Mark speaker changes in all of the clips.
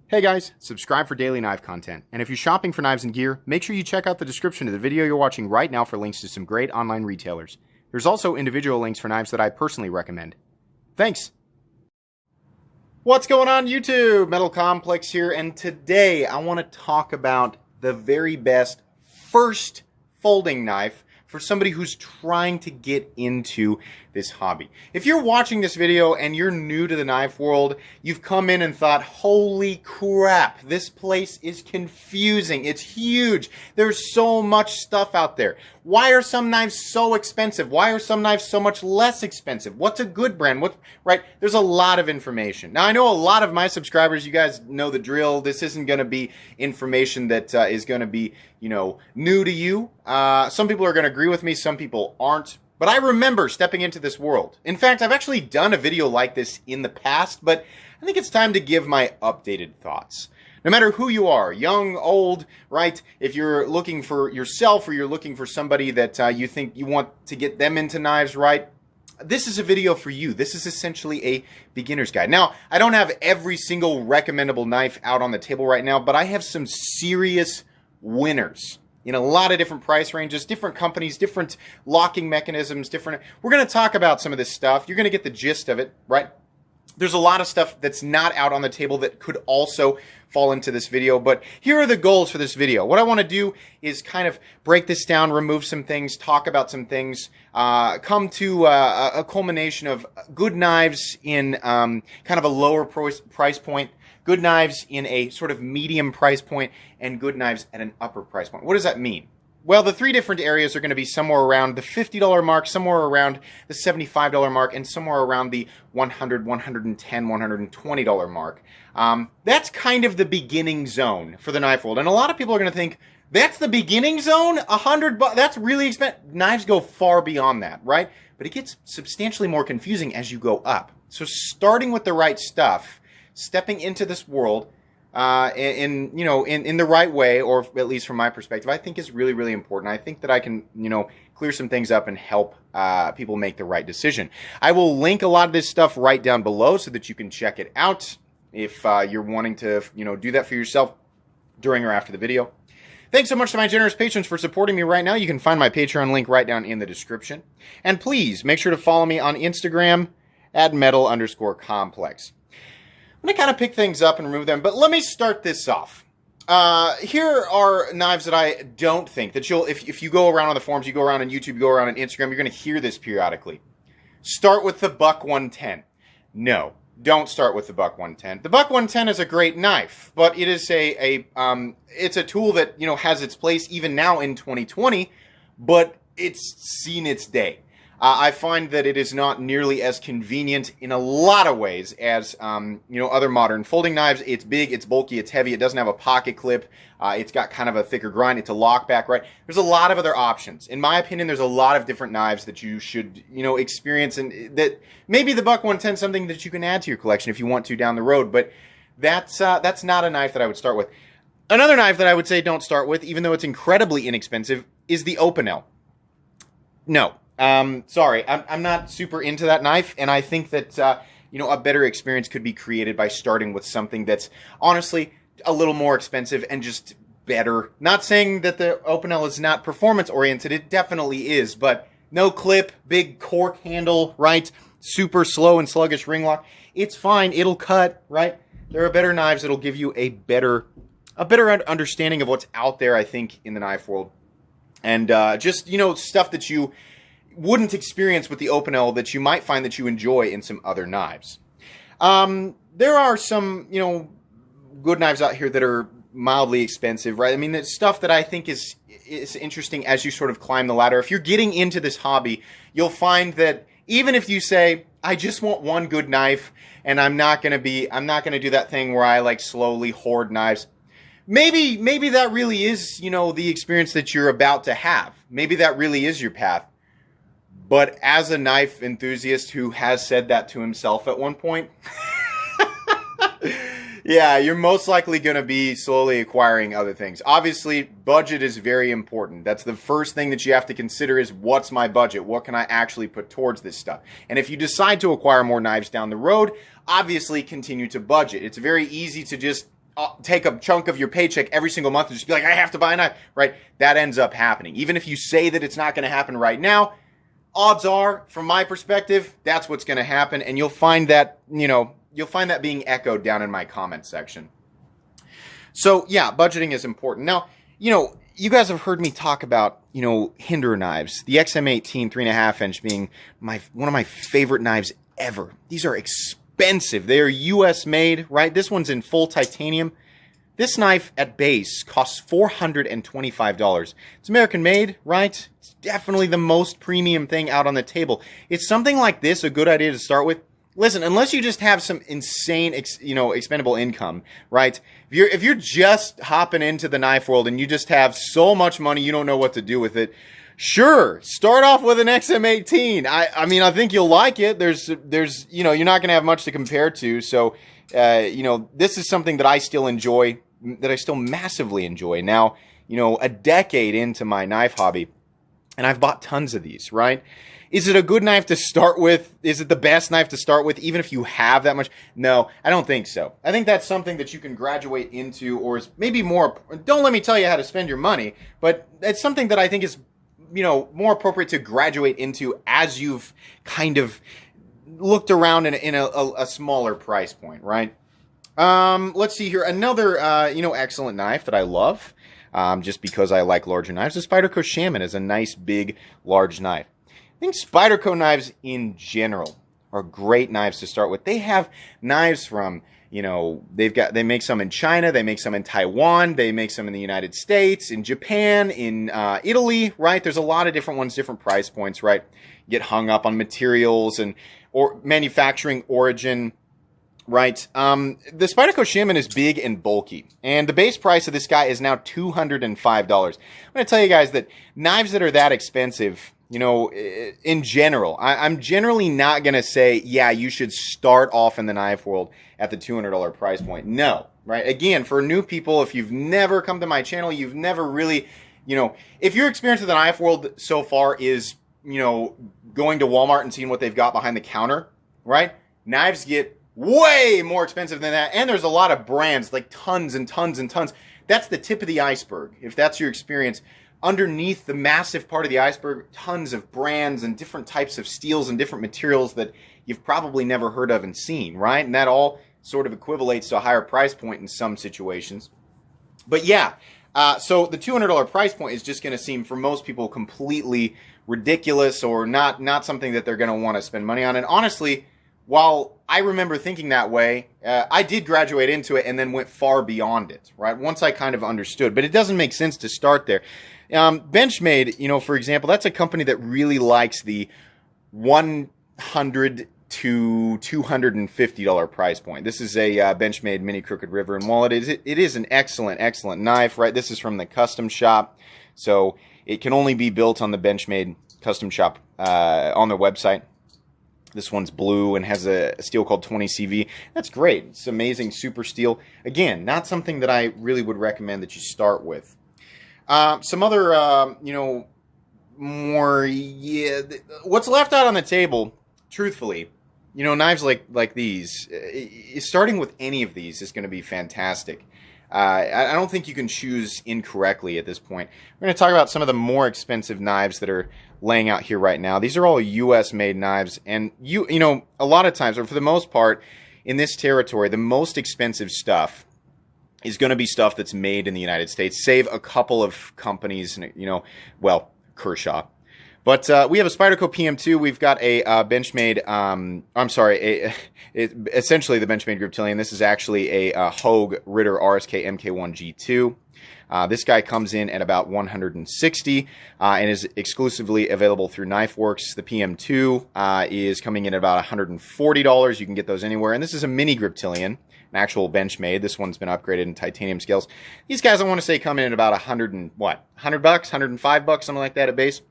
Speaker 1: Hey guys, subscribe for daily knife content. And if you're shopping for knives and gear, make sure you check out the description of the video you're watching right now for links to some great online retailers. There's also individual links for knives that I personally recommend. Thanks! What's going on YouTube? Metal Complex here, and today I want to talk about the very best first folding knife for somebody who's trying to get into this hobby. If you're watching this video and you're new to the knife world, you've come in and thought, holy crap, this place is confusing. It's huge. There's so much stuff out there. Why are some knives so expensive? Why are some knives so much less expensive? What's a good brand? Right? There's a lot of information. Now, I know a lot of my subscribers, you guys know the drill. This isn't going to be information that is going to be, new to you. Some people are going to agree with me. Some people aren't. But I remember stepping into this world. In fact, I've actually done a video like this in the past, but I think it's time to give my updated thoughts. No matter who you are, young, old, right? If you're looking for yourself or you're looking for somebody that you think you want to get them into knives, right? This is a video for you. This is essentially a beginner's guide. Now, I don't have every single recommendable knife out on the table right now, but I have some serious winners in a lot of different price ranges, different companies, different locking mechanisms, We're going to talk about some of this stuff. You're going to get the gist of it, right? There's a lot of stuff that's not out on the table that could also fall into this video, but here are the goals for this video. What I want to do is kind of break this down, remove some things, talk about some things, come to a culmination of good knives in kind of a lower price point, good knives in a sort of medium price point, and good knives at an upper price point. What does that mean? Well, the three different areas are going to be somewhere around the $50 mark, somewhere around the $75 mark, and somewhere around the $100, $110, $120 mark. That's kind of the beginning zone for the knife world. And a lot of people are going to think, that's the beginning zone? $100, that's really expensive. Knives go far beyond that, right? But it gets substantially more confusing as you go up. So starting with the right stuff, stepping into this world in the right way, or at least from my perspective, I think is really, really important. I think that I can, clear some things up and help people make the right decision. I will link a lot of this stuff right down below so that you can check it out if you're wanting to, do that for yourself during or after the video. Thanks so much to my generous patrons for supporting me right now. You can find my Patreon link right down in the description. And please make sure to follow me on Instagram at metal_complex. I'm going to kind of pick things up and remove them, but let me start this off. Here are knives that I don't think that if you go around on the forums, you go around on YouTube, you go around on Instagram, you're going to hear this periodically. Start with the Buck 110. No, don't start with the Buck 110. The Buck 110 is a great knife, but it is it's a tool that, has its place even now in 2020, but it's seen its day. I find that it is not nearly as convenient in a lot of ways as, other modern folding knives. It's big, it's bulky, it's heavy, it doesn't have a pocket clip, it's got kind of a thicker grind, it's a lockback, right? There's a lot of other options. In my opinion, there's a lot of different knives that you should, experience, and that maybe the Buck 110 is something that you can add to your collection if you want to down the road, but that's not a knife that I would start with. Another knife that I would say don't start with, even though it's incredibly inexpensive, is the Opinel. No. Sorry, I'm not super into that knife, and I think that, a better experience could be created by starting with something that's honestly a little more expensive and just better. Not saying that the Opinel is not performance-oriented, it definitely is, but no clip, big cork handle, right? Super slow and sluggish ring lock. It's fine, it'll cut, right? There are better knives that'll give you a better understanding of what's out there, I think, in the knife world. And, just, stuff that you wouldn't experience with the Opinel that you might find that you enjoy in some other knives. There are some, good knives out here that are mildly expensive, right? I mean, it's stuff that I think is interesting as you sort of climb the ladder. If you're getting into this hobby, you'll find that even if you say, I just want one good knife and I'm not going to do that thing where I like slowly hoard knives. Maybe that really is, the experience that you're about to have. Maybe that really is your path. But as a knife enthusiast who has said that to himself at one point, yeah, you're most likely going to be slowly acquiring other things. Obviously, budget is very important. That's the first thing that you have to consider is, what's my budget? What can I actually put towards this stuff? And if you decide to acquire more knives down the road, obviously continue to budget. It's very easy to just take a chunk of your paycheck every single month and just be like, I have to buy a knife, right? That ends up happening. Even if you say that it's not going to happen right now, odds are, from my perspective, that's what's going to happen. And you'll find that, you'll find that being echoed down in my comment section. So yeah, budgeting is important. Now, you guys have heard me talk about, Hinder knives. The XM18 3.5 inch being one of my favorite knives ever. These are expensive. They are US made, right? This one's in full titanium. This knife at base costs $425. It's American made, right? It's definitely the most premium thing out on the table. Is something like this a good idea to start with? Listen, unless you just have some insane, expendable income, right? If you're just hopping into the knife world and you just have so much money you don't know what to do with it, sure, start off with an XM18. I mean, I think you'll like it. There's, you're not going to have much to compare to. So, this is something that I still enjoy, that I still massively enjoy. Now, a decade into my knife hobby, and I've bought tons of these, right? Is it a good knife to start with? Is it the best knife to start with, even if you have that much? No, I don't think so. I think that's something that you can graduate into, or is maybe more, don't let me tell you how to spend your money, but it's something that I think is, more appropriate to graduate into as you've kind of looked around in a smaller price point, right? Let's see here. Another, excellent knife that I love, just because I like larger knives. The Spyderco Shaman is a nice, big, large knife. I think Spyderco knives in general are great knives to start with. They have knives from, they make some in China, they make some in Taiwan, they make some in the United States, in Japan, in Italy, right? There's a lot of different ones, different price points, right? You get hung up on materials or manufacturing origin, right? The Spyderco Shaman is big and bulky, and the base price of this guy is now $205. I'm going to tell you guys that knives that are that expensive, in general, I'm generally not going to say, yeah, you should start off in the knife world at the $200 price point. No, right? Again, for new people, if you've never come to my channel, you've never really, if your experience with the knife world so far is, going to Walmart and seeing what they've got behind the counter, right? Knives get way more expensive than that, and there's a lot of brands, like tons and tons and tons. That's the tip of the iceberg, if that's your experience. Underneath the massive part of the iceberg, tons of brands and different types of steels and different materials that you've probably never heard of and seen, right? And that all sort of equivalates to a higher price point in some situations. But yeah, so the $200 price point is just going to seem, for most people, completely ridiculous, or not something that they're going to want to spend money on. And honestly, while I remember thinking that way, I did graduate into it and then went far beyond it, right? Once I kind of understood. But it doesn't make sense to start there. Benchmade, for example, that's a company that really likes the $100 to $250 price point. This is a Benchmade Mini Crooked River, and while it is an excellent knife, right? This is from the custom shop, so it can only be built on the Benchmade custom shop on their website. This one's blue and has a steel called 20CV. That's great. It's amazing, super steel. Again, not something that I really would recommend that you start with. Some other, what's left out on the table, truthfully, knives like these, starting with any of these is going to be fantastic. I don't think you can choose incorrectly at this point. We're going to talk about some of the more expensive knives that are laying out here right now. These are all US made knives, and a lot of times, or for the most part, in this territory, the most expensive stuff is going to be stuff that's made in the United States, save a couple of companies, Kershaw. But we have a Spyderco PM2. We've got a Benchmade, essentially the Benchmade Griptilian. This is actually a Hogue Ritter RSK MK1 G2. This guy comes in at about $160 and is exclusively available through KnifeWorks. The PM2 is coming in at about $140. You can get those anywhere. And this is a mini Griptilian, an actual Benchmade. This one's been upgraded in titanium scales. These guys, I want to say, come in at about $100 bucks, $105, something like that at base.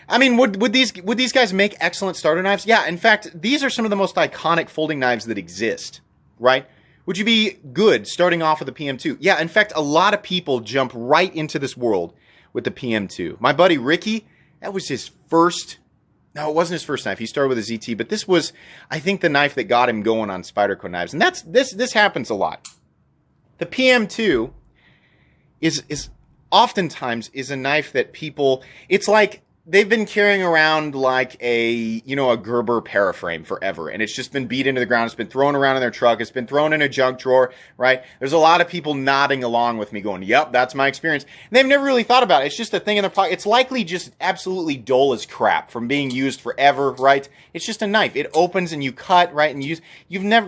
Speaker 1: I mean, would these guys make excellent starter knives? Yeah, in fact, these are some of the most iconic folding knives that exist, right? Would you be good starting off with the PM2? Yeah, in fact, a lot of people jump right into this world with the PM2. My buddy Ricky, that was his first. No, it wasn't his first knife. He started with a ZT, but this was, I think, the knife that got him going on Spyderco knives. And this happens a lot. The PM2 is oftentimes is a knife that people, it's like they've been carrying around like a Gerber paraframe forever, and it's just been beat into the ground. It's been thrown around in their truck. It's been thrown in a junk drawer, right? There's a lot of people nodding along with me going, yep, that's my experience. And they've never really thought about it. It's just a thing in their pocket. It's likely just absolutely dull as crap from being used forever, right? It's just a knife. It opens and you cut, right? And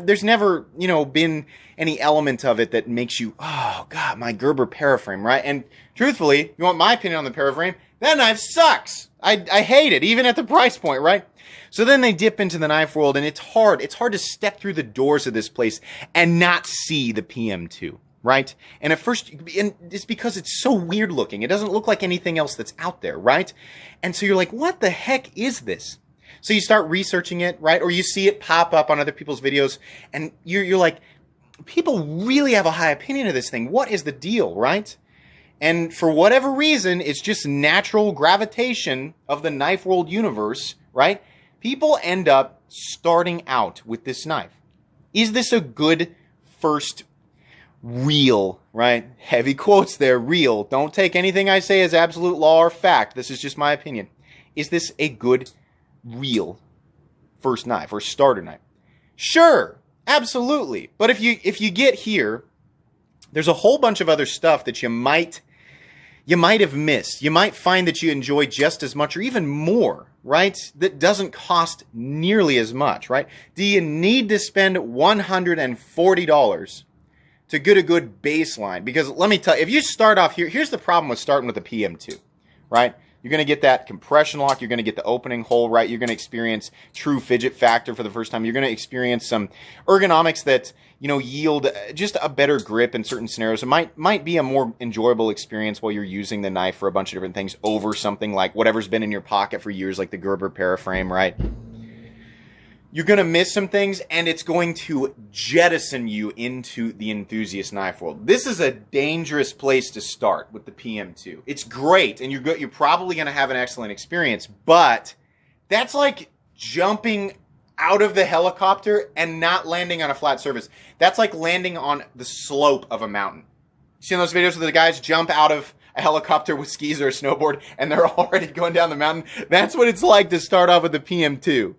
Speaker 1: there's never, been any element of it that makes you, oh God, my Gerber paraframe, right? And truthfully, you want my opinion on the paraframe? That knife sucks. I hate it, even at the price point, right? So then they dip into the knife world, and it's hard. It's hard to step through the doors of this place and not see the PM2, right? And at first, it's because it's so weird looking. It doesn't look like anything else that's out there, right? And so you're like, what the heck is this? So you start researching it, right? Or you see it pop up on other people's videos, and you're like, people really have a high opinion of this thing. What is the deal, right? And for whatever reason, it's just natural gravitation of the knife world universe, right? People end up starting out with this knife. Is this a good first real, right? Heavy quotes there, real. Don't take anything I say as absolute law or fact. This is just my opinion. Is this a good, real first knife or starter knife? Sure, absolutely. But if you get here, there's a whole bunch of other stuff that you might have missed. You might find that you enjoy just as much or even more, right? That doesn't cost nearly as much, right? Do you need to spend $140 to get a good baseline? Because let me tell you, if you start off here, here's the problem with starting with the PM2, right? You're going to get that compression lock. You're going to get the opening hole, right? You're going to experience true fidget factor for the first time. You're going to experience some ergonomics that, yield just a better grip in certain scenarios. It might be a more enjoyable experience while you're using the knife for a bunch of different things over something like whatever's been in your pocket for years, like the Gerber paraframe, right? You're going to miss some things, and it's going to jettison you into the enthusiast knife world. This is a dangerous place to start with the PM2. It's great, and you're probably going to have an excellent experience, but that's like jumping out of the helicopter and not landing on a flat surface. That's like landing on the slope of a mountain. You seen those videos where the guys jump out of a helicopter with skis or a snowboard, and they're already going down the mountain? That's what it's like to start off with the PM2.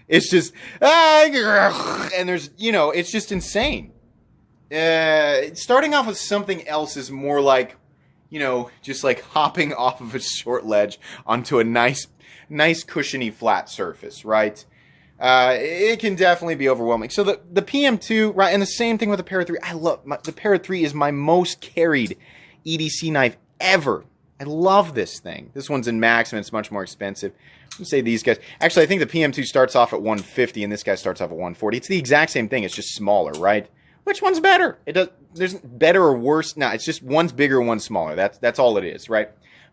Speaker 1: It's just, and there's, it's just insane. Starting off with something else is more like, just like hopping off of a short ledge onto a nice cushiony flat surface, right? It can definitely be overwhelming. So the PM2, right, and the same thing with the Para 3. The Para 3 is my most carried EDC knife ever. I love this thing. This one's in max, and it's much more expensive. Let's say these guys. Actually, I think the PM2 starts off at 150, and this guy starts off at 140. It's the exact same thing. It's just smaller, right? Which one's better? There's better or worse. No, it's just one's bigger, one's smaller. That's all it is, right?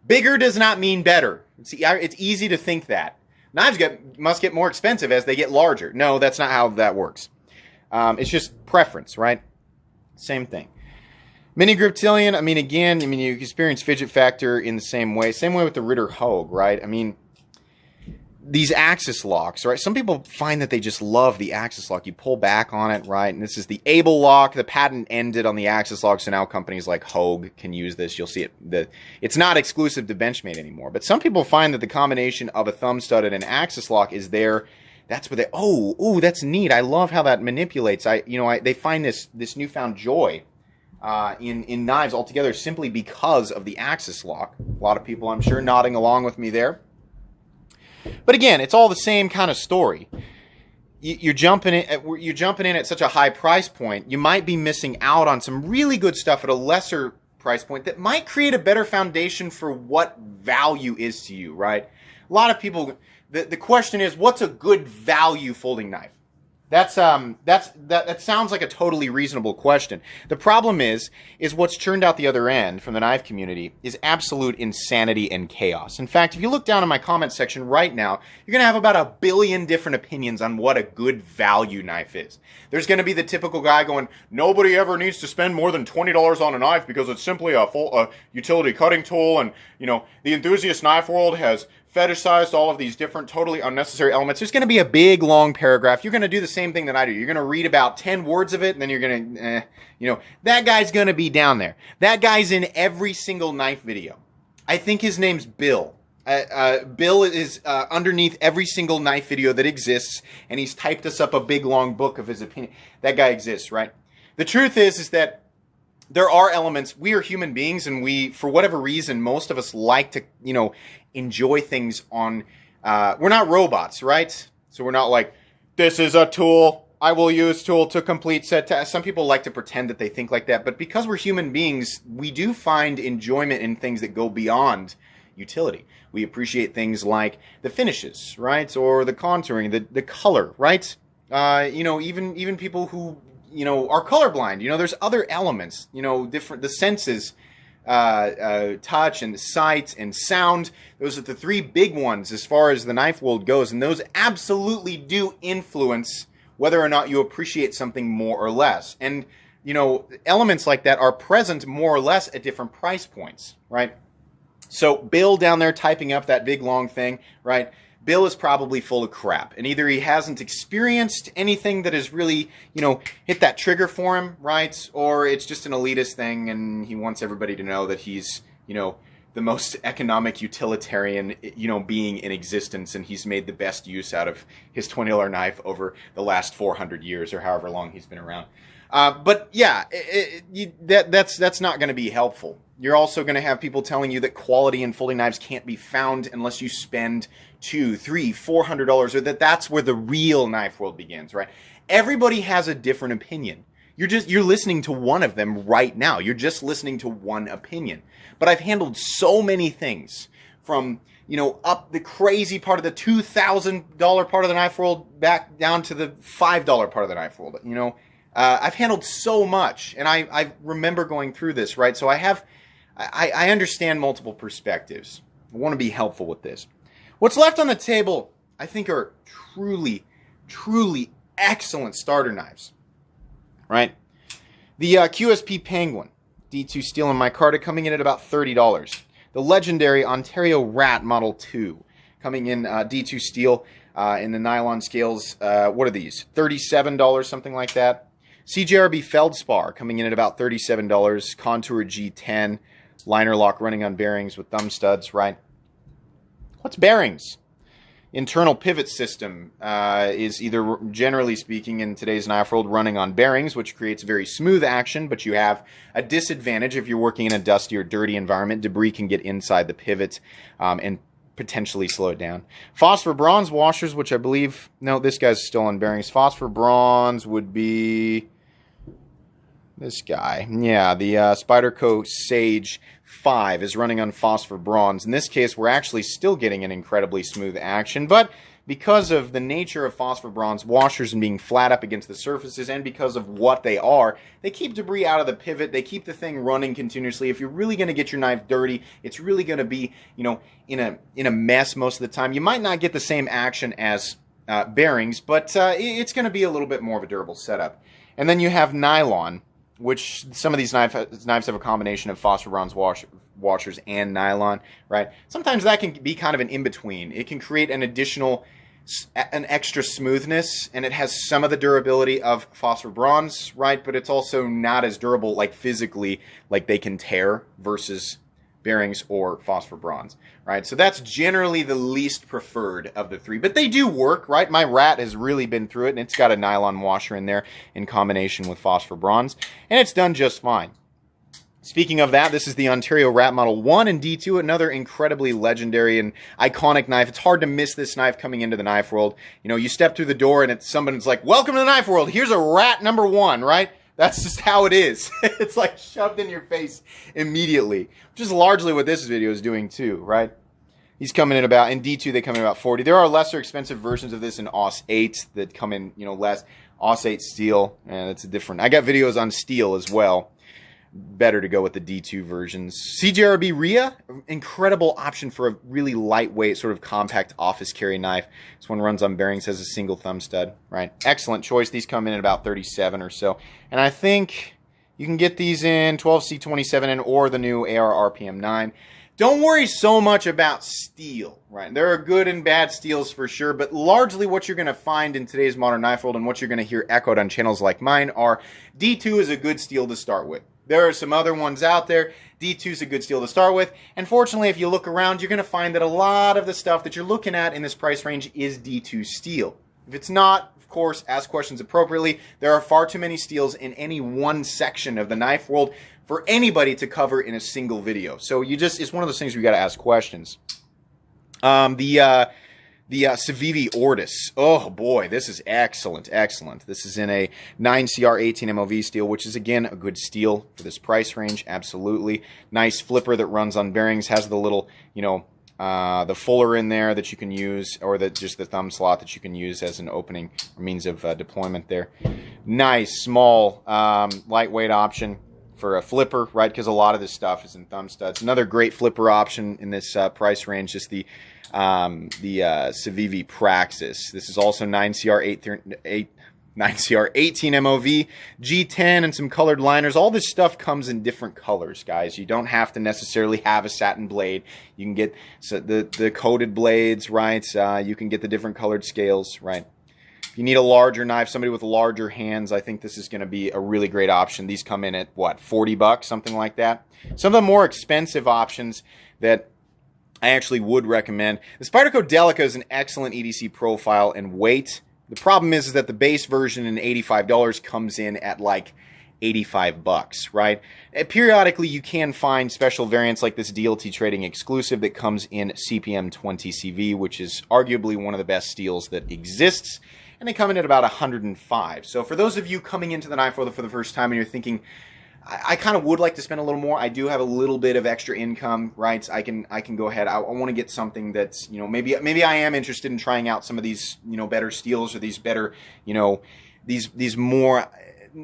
Speaker 1: Bigger does not mean better. It's easy to think that. Knives must get more expensive as they get larger. No, that's not how that works. It's just preference, right? Same thing. Mini Griptilian, you experience fidget factor in the same way. Same way with the Ritter Hogue, right? These axis locks, right? Some people find that they just love the axis lock. You pull back on it, right? And this is the Able lock. The patent ended on the axis lock, so now companies like Hogue can use this. You'll see it. It's not exclusive to Benchmade anymore. But some people find that the combination of a thumb stud and an axis lock is there. That's where that's neat. I love how that manipulates. They find this newfound joy in knives altogether simply because of the axis lock. A lot of people, I'm sure, nodding along with me there. But again, it's all the same kind of story. You're jumping in at such a high price point, you might be missing out on some really good stuff at a lesser price point that might create a better foundation for what value is to you, right? A lot of people, the question is, what's a good value folding knife? That sounds like a totally reasonable question. The problem is what's churned out the other end from the knife community is absolute insanity and chaos. In fact, if you look down in my comment section right now, you're going to have about 1 billion different opinions on what a good value knife is. There's going to be the typical guy going, nobody ever needs to spend more than $20 on a knife because it's simply a full utility cutting tool, and the enthusiast knife world has fetishized all of these different totally unnecessary elements. There's going to be a big long paragraph. You're going to do the same thing that I do. You're going to read about 10 words of it, and then you're going to, you know, that guy's going to be down there. That guy's in every single knife video. I think his name's Bill. Bill is underneath every single knife video that exists, and he's typed us up a big long book of his opinion. That guy exists, right? The truth is that there are elements. We are human beings, and we, for whatever reason, most of us like to, you know, enjoy things on, we're not robots, right? So we're not like, this is a tool, I will use tool to complete set tasks. Some people like to pretend that they think like that, but because we're human beings, we do find enjoyment in things that go beyond utility. We appreciate things like the finishes, right? Or the contouring, the color, right? You know, even people who, you know, are colorblind, you know, there's other elements, you know, different, the senses, touch and sight and sound. Those are the three big ones as far as the knife world goes, and those absolutely do influence whether or not you appreciate something more or less. And, you know, elements like that are present more or less at different price points, right? So Bill down there typing up that big long thing, right? Bill is probably full of crap, and either he hasn't experienced anything that has really, you know, hit that trigger for him, right? Or it's just an elitist thing, and he wants everybody to know that he's, you know, the most economic utilitarian, you know, being in existence, and he's made the best use out of his $20 knife over the last 400 years or however long he's been around. But yeah, that's not going to be helpful. You're also going to have people telling you that quality in folding knives can't be found unless you spend $200, $300, $400, or that's where the real knife world begins, right? Everybody has a different opinion. You're listening to one of them right now. You're just listening to one opinion. But I've handled so many things from, you know, up the crazy part of the $2,000 part of the knife world back down to the $5 part of the knife world. You know, I've handled so much, and I remember going through this, right? So I understand multiple perspectives. I want to be helpful with this. What's left on the table, I think, are truly, truly excellent starter knives, right? The QSP Penguin D2 steel and micarta coming in at about $30. The legendary Ontario Rat Model 2 coming in D2 steel in the nylon scales. What are these? $37, something like that. CJRB Feldspar coming in at about $37. Contour G10. Liner lock running on bearings with thumb studs, right? What's bearings? Internal pivot system is either, generally speaking, in today's knife world, running on bearings, which creates very smooth action, but you have a disadvantage if you're working in a dusty or dirty environment. Debris can get inside the pivot and potentially slow it down. Phosphor bronze washers, which I believe, no, this guy's still on bearings. Phosphor bronze would be this guy. Yeah, the Spyderco Sage 5 is running on phosphor bronze. In this case, we're actually still getting an incredibly smooth action, but because of the nature of phosphor bronze washers and being flat up against the surfaces, and because of what they are, they keep debris out of the pivot, they keep the thing running continuously. If you're really going to get your knife dirty, it's really going to be, you know, in a mess most of the time. You might not get the same action as bearings, but it's going to be a little bit more of a durable setup. And then you have nylon, which some of these knives have a combination of phosphor bronze washers and nylon, right? Sometimes that can be kind of an in-between. It can create an extra smoothness, and it has some of the durability of phosphor bronze, right? But it's also not as durable, like physically, like they can tear versus bearings or phosphor bronze, right? So that's generally the least preferred of the three, but they do work, right? My Rat has really been through it, and it's got a nylon washer in there in combination with phosphor bronze, and it's done just fine. Speaking of that, this is the Ontario Rat Model 1 and D2, another incredibly legendary and iconic knife. It's hard to miss this knife coming into the knife world. You know, you step through the door and someone's like, welcome to the knife world, here's a Rat number 1, right? That's just how it is. It's like shoved in your face immediately, which is largely what this video is doing too, right? He's coming in about, in D2 they come in about 40. There are lesser expensive versions of this in AUS 8 that come in, you know, less. AUS 8 steel, and it's a different. I got videos on steel as well. Better to go with the D2 versions. CJRB Rhea, incredible option for a really lightweight, sort of compact office carry knife. This one runs on bearings, has a single thumb stud, right? Excellent choice. These come in at about 37 or so. And I think you can get these in 12C27N or the new ARR PM9. Don't worry so much about steel, right? There are good and bad steels for sure, but largely what you're going to find in today's modern knife world and what you're going to hear echoed on channels like mine are D2 is a good steel to start with. There are some other ones out there. D2 is a good steel to start with. And fortunately, if you look around, you're going to find that a lot of the stuff that you're looking at in this price range is D2 steel. If it's not, of course, ask questions appropriately. There are far too many steels in any one section of the knife world for anybody to cover in a single video. So it's one of those things where you got to ask questions. The Civivi Ortis. Oh boy, this is excellent, excellent. This is in a 9CR18 MOV steel, which is again a good steel for this price range. Absolutely nice flipper that runs on bearings. Has the little, the fuller in there that you can use, or just the thumb slot that you can use as an opening or means of deployment there. Nice small lightweight option for a flipper, right? Because a lot of this stuff is in thumb studs. Another great flipper option in this price range is the Civivi Praxis. This is also 9CR18 MOV, G10, and some colored liners. All this stuff comes in different colors, guys. You don't have to necessarily have a satin blade. You can get the coated blades, right? You can get the different colored scales, right? If you need a larger knife, somebody with larger hands, I think this is going to be a really great option. These come in at, what, 40 bucks, something like that? Some of the more expensive options that I actually would recommend. The Spyderco Delica is an excellent EDC profile and weight. The problem is that the base version in $85 comes in at like 85 bucks, right? Periodically, you can find special variants like this DLT Trading exclusive that comes in CPM20 CV, which is arguably one of the best steels that exists, and they come in at about 105. So for those of you coming into the knife world for the first time and you're thinking, I kind of would like to spend a little more. I do have a little bit of extra income, right? I can go ahead. I want to get something that's, maybe I am interested in trying out some of these, better steels, or these better, these more,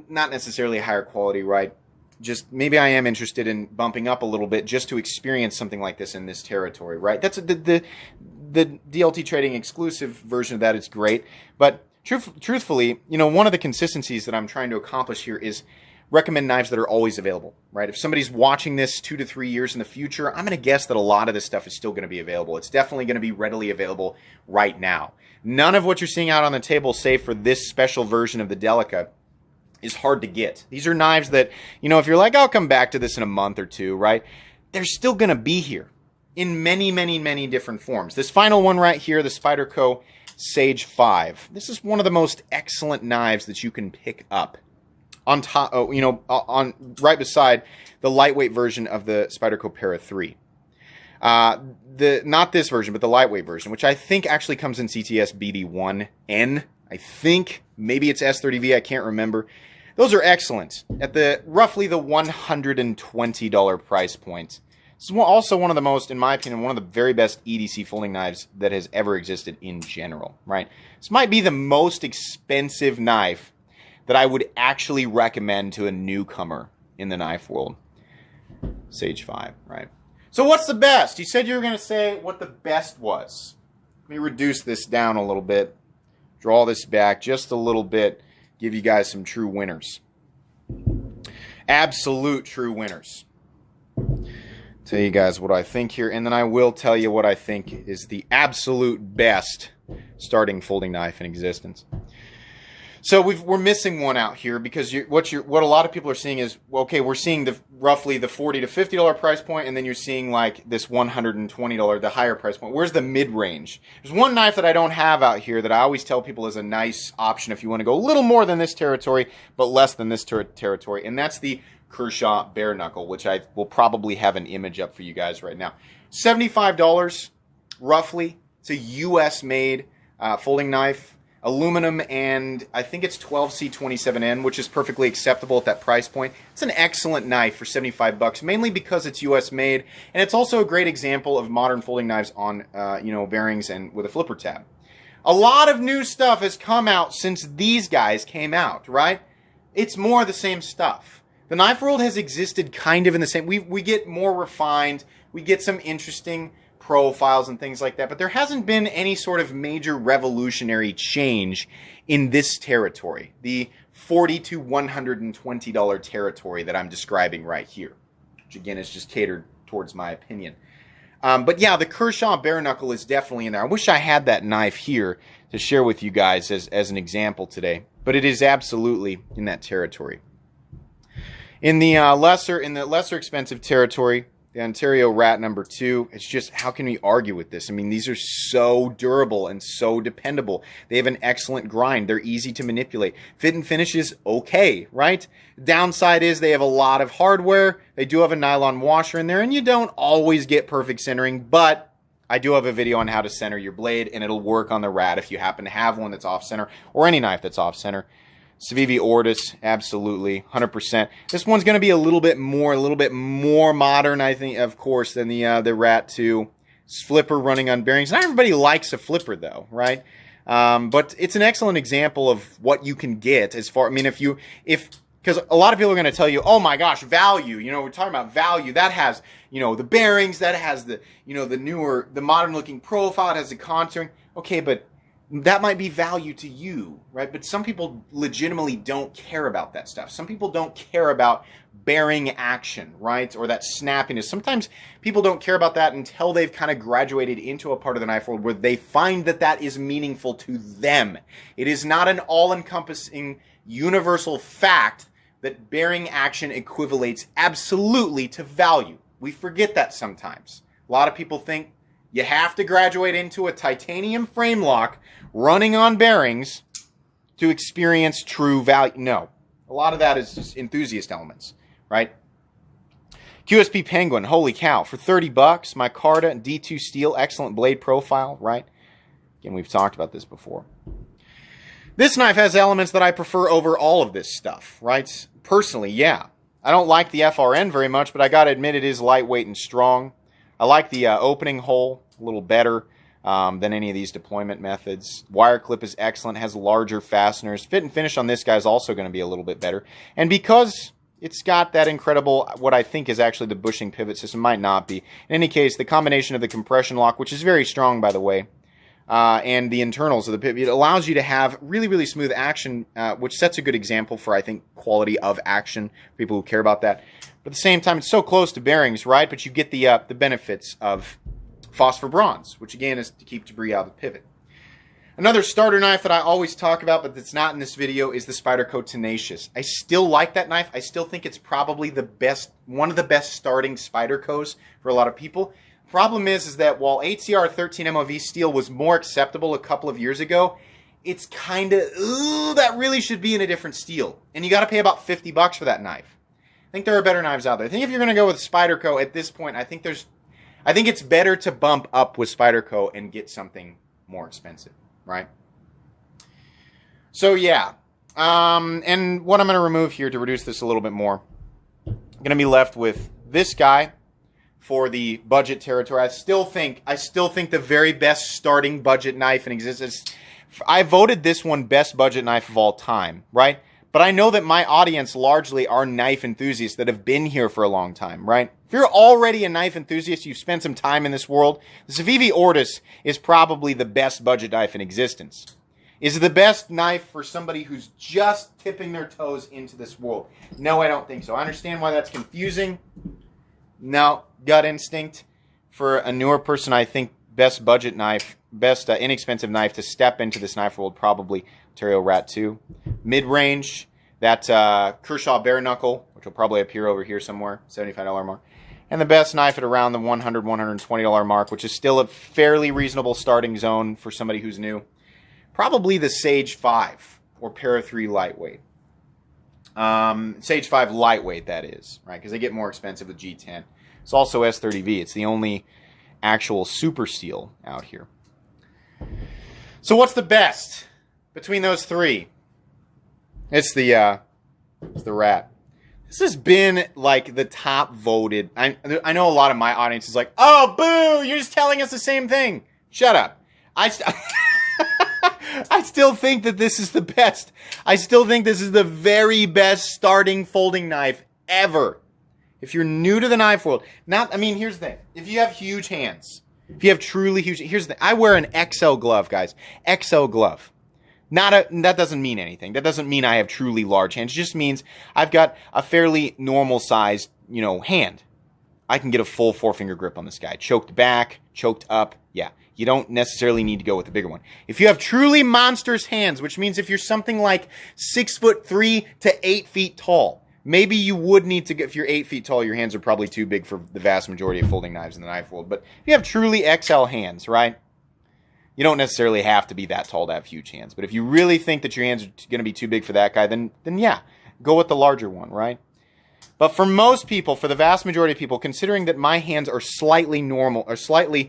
Speaker 1: not necessarily higher quality, right? Just maybe I am interested in bumping up a little bit just to experience something like this in this territory, right? That's the DLT Trading exclusive version of that is great, but truthfully, one of the consistencies that I'm trying to accomplish here is recommend knives that are always available, right? If somebody's watching this 2 to 3 years in the future, I'm going to guess that a lot of this stuff is still going to be available. It's definitely going to be readily available right now. None of what you're seeing out on the table, save for this special version of the Delica, is hard to get. These are knives that, if you're like, I'll come back to this in a month or two, right? They're still going to be here in many, many, many different forms. This final one right here, the Spyderco Sage 5. This is one of the most excellent knives that you can pick up. On top, on right beside the lightweight version of the Spyderco PM3. Not this version, but the lightweight version, which I think actually comes in CTS BD1N. I think maybe it's S30V. I can't remember. Those are excellent at roughly the $120 price point. This is also one of the most, in my opinion, one of the very best EDC folding knives that has ever existed in general. Right? This might be the most expensive knife that I would actually recommend to a newcomer in the knife world. Sage 5, right? So what's the best? You said you were going to say what the best was. Let me reduce this down a little bit. Draw this back just a little bit. Give you guys some true winners. Absolute true winners. Tell you guys what I think here, and then I will tell you what I think is the absolute best starting folding knife in existence. So we're missing one out here because what a lot of people are seeing is, okay, we're seeing roughly the $40 to $50 price point, and then you're seeing like this $120, the higher price point. Where's the mid-range? There's one knife that I don't have out here that I always tell people is a nice option if you want to go a little more than this territory, but less than this territory, and that's the Kershaw Bare Knuckle, which I will probably have an image up for you guys right now. $75 roughly. It's a US-made folding knife. Aluminum, and I think it's 12C27N, which is perfectly acceptable at that price point. It's an excellent knife for 75 bucks, mainly because it's US made, and it's also a great example of modern folding knives on, bearings and with a flipper tab. A lot of new stuff has come out since these guys came out, right? It's more of the same stuff. The knife world has existed kind of in the same. We get more refined. We get some interesting profiles and things like that, but there hasn't been any sort of major revolutionary change in this territory, the $40 to $120 territory that I'm describing right here, which again is just catered towards my opinion. But yeah, the Kershaw bare knuckle is definitely in there. I wish I had that knife here to share with you guys as an example today, but it is absolutely in that territory. In the lesser expensive territory, the Ontario Rat number 2, it's just, how can we argue with this? I mean, these are so durable and so dependable. They have an excellent grind. They're easy to manipulate. Fit and finish is okay, right? Downside is they have a lot of hardware. They do have a nylon washer in there, and you don't always get perfect centering, but I do have a video on how to center your blade, and it'll work on the Rat if you happen to have one that's off-center, or any knife that's off-center. Civivi Ortis, absolutely, 100%. This one's going to be a little bit more modern, I think, of course, than the Rat 2. Flipper running on bearings. Not everybody likes a flipper, though, right? But it's an excellent example of what you can get as far. I mean, because a lot of people are going to tell you, oh my gosh, value. You know, we're talking about value. That has, you know, the bearings. That has the, you know, the modern-looking profile. It has the contouring. Okay, but that might be value to you, right? But some people legitimately don't care about that stuff. Some people don't care about bearing action, right? Or that snappiness. Sometimes people don't care about that until they've kind of graduated into a part of the knife world where they find that that is meaningful to them. It is not an all-encompassing universal fact that bearing action equivalates absolutely to value. We forget that sometimes. A lot of people think you have to graduate into a titanium frame lock running on bearings to experience true value. No. A lot of that is just enthusiast elements, right? QSP Penguin, holy cow, for 30 bucks, micarta and D2 steel, excellent blade profile, right? Again, we've talked about this before. This knife has elements that I prefer over all of this stuff, right? Personally, yeah. I don't like the FRN very much, but I gotta admit it is lightweight and strong. I like the opening hole a little better than any of these deployment methods. Wire clip is excellent, has larger fasteners. Fit and finish on this guy is also going to be a little bit better. And because it's got that incredible, what I think is actually the bushing pivot system, might not be. In any case, the combination of the compression lock, which is very strong, by the way, and the internals of the pivot, it allows you to have really, really smooth action, which sets a good example for, I think, quality of action, for people who care about that. But at the same time, it's so close to bearings, right? But you get the benefits of phosphor bronze, which again is to keep debris out of the pivot. Another starter knife that I always talk about, but that's not in this video, is the Spyderco Tenacious. I still like that knife. I still think it's probably the best, one of the best starting Spydercos for a lot of people. Problem is that while HCR 13 MOV steel was more acceptable a couple of years ago, it's kind of, that really should be in a different steel. And you got to pay about 50 bucks for that knife. I think there are better knives out there. I think if you're going to go with Spyderco at this point, I think it's better to bump up with Spyderco and get something more expensive, right? So yeah, and what I'm going to remove here to reduce this a little bit more, I'm going to be left with this guy for the budget territory. I still think the very best starting budget knife in existence. I voted this one best budget knife of all time, right? But I know that my audience largely are knife enthusiasts that have been here for a long time, right? If you're already a knife enthusiast, you've spent some time in this world, the Civivi Ortis is probably the best budget knife in existence. Is it the best knife for somebody who's just tipping their toes into this world? No, I don't think so. I understand why that's confusing. No, gut instinct. For a newer person, I think best budget knife, best inexpensive knife to step into this knife world, probably Ontario Rat 2. Mid-range, that Kershaw bare knuckle, which will probably appear over here somewhere, $75 mark. And the best knife at around the $100, $120 mark, which is still a fairly reasonable starting zone for somebody who's new. Probably the Sage 5 or Para 3 lightweight. Sage 5 lightweight, that is, right? Because they get more expensive with G10. It's also S30V. It's the only actual super steel out here. So what's the best between those three? It's the Rat. This has been like the top voted. I know a lot of my audience is like, oh, boo, you're just telling us the same thing. Shut up. I still think that this is the best. I still think this is the very best starting folding knife ever. If you're new to the knife world, here's the thing. If you have huge hands, if you have truly huge, here's the thing. I wear an XL glove, guys. XL glove. That doesn't mean anything. That doesn't mean I have truly large hands. It just means I've got a fairly normal sized, hand. I can get a full 4-finger grip on this guy. Choked back, choked up. Yeah, you don't necessarily need to go with the bigger one. If you have truly monstrous hands, which means if you're something like 6'3" to 8 feet tall, maybe you would need to get, if you're 8 feet tall, your hands are probably too big for the vast majority of folding knives in the knife world. But if you have truly XL hands, right, you don't necessarily have to be that tall to have huge hands. But if you really think that your hands are going to be too big for that guy, then yeah, go with the larger one, right? But for most people, for the vast majority of people, considering that my hands are slightly normal, or slightly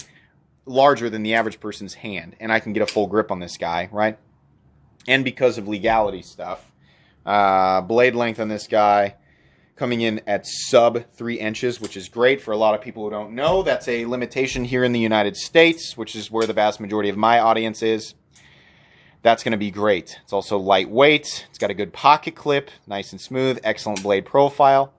Speaker 1: larger than the average person's hand, and I can get a full grip on this guy, right? And because of legality stuff, blade length on this guy coming in at sub 3 inches, which is great for a lot of people who don't know. That's a limitation here in the United States, which is where the vast majority of my audience is. That's going to be great. It's also lightweight. It's got a good pocket clip, nice and smooth, excellent blade profile.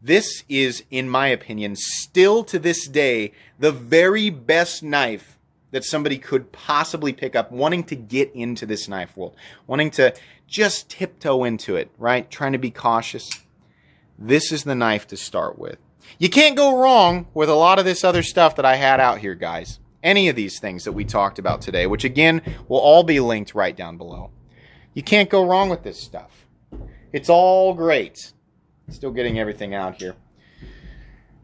Speaker 1: This is, in my opinion, still to this day, the very best knife that somebody could possibly pick up wanting to get into this knife world, wanting to just tiptoe into it, right? Trying to be cautious. This is the knife to start with. You can't go wrong with a lot of this other stuff that I had out here, guys. Any of these things that we talked about today, which again, will all be linked right down below. You can't go wrong with this stuff. It's all great. Still getting everything out here.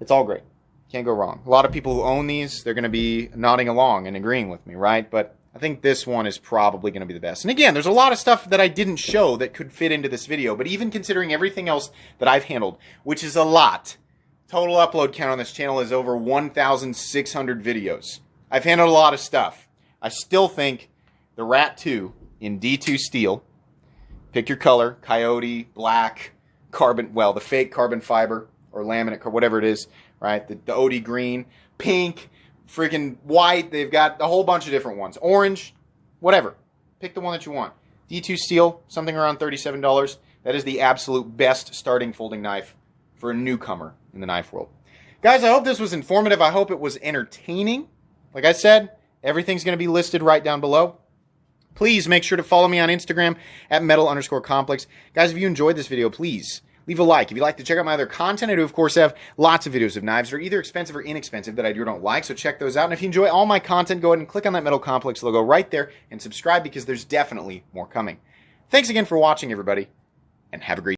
Speaker 1: It's all great. Can't go wrong. A lot of people who own these, they're going to be nodding along and agreeing with me, right? But I think this one is probably going to be the best. And again, there's a lot of stuff that I didn't show that could fit into this video, but even considering everything else that I've handled, which is a lot, total upload count on this channel is over 1,600 videos. I've handled a lot of stuff. I still think the Rat 2 in D2 steel, pick your color, coyote, black, carbon, well, the fake carbon fiber or laminate, whatever it is, right? The OD green, pink, freaking white. They've got a whole bunch of different ones. Orange, whatever. Pick the one that you want. D2 steel, something around $37. That is the absolute best starting folding knife for a newcomer in the knife world. Guys, I hope this was informative. I hope it was entertaining. Like I said, everything's going to be listed right down below. Please make sure to follow me on Instagram at metal_complex. Guys, if you enjoyed this video, please leave a like. If you'd like to check out my other content, I do, of course, have lots of videos of knives that are either expensive or inexpensive that I do or don't like, so check those out. And if you enjoy all my content, go ahead and click on that Metal Complex logo right there and subscribe because there's definitely more coming. Thanks again for watching, everybody, and have a great day.